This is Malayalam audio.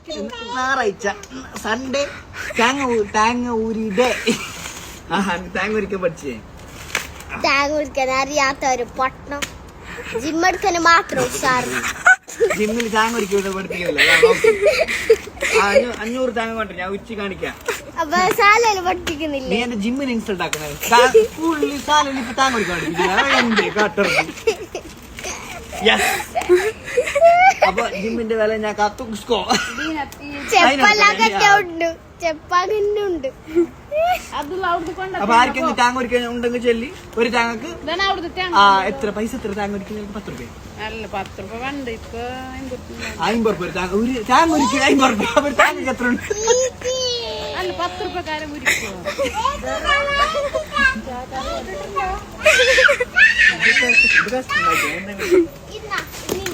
ഞായറാഴ്ച സൺഡേ തേങ്ങ ഊരിടെ തേങ്ങ ഊരിക്കാൻ പഠിച്ചേ. തേങ്ങ ഊരിക്കാൻ അറിയാത്ത ഒരു പട്ടണം. ജിമ്മെടുക്കാൻ മാത്രം ഉഷാറ്. ജിമ്മിൽ തേങ്ങ ഊരിക്കാൻ പഠിപ്പിക്കുന്നില്ല. 500 തേങ്ങ കൊണ്ട് ഞാൻ ഉച്ച കാണിക്കാം. അപ്പൊ സാലയില് പഠിപ്പിക്കുന്നില്ല. നീ എന്റെ ജിമ്മിന് ഇൻസൾട്ട് ആക്കുന്നത്. സ്കൂളിൽ സാലയിൽ ഇപ്പൊ തേങ്ങ ഊരിക്കാൻ പഠിപ്പിക്കില്ല. അപ്പൊ ജിമ്മിന്റെ വില ഞാൻ കത്തുക്കോ. ചെപ്പാകുന്നുണ്ട്. അപ്പൊ ആർക്കെങ്കിലും താങ്ങ ഒരിക്കൽ ഉണ്ടെങ്കിൽ ചൊല്ലി ഒരു താങ്കക്ക് എത്ര പൈസ എത്ര താങ്ങ ഒരിക്കൽ 10 രൂപ. 50 രൂപ ഒരു താങ്ങ ഒരിക്കൽ 50 രൂപ. ഒരു താങ്കക്ക് എത്ര ഉണ്ട്? 10 രൂപക്കാരൻ ഇന്ന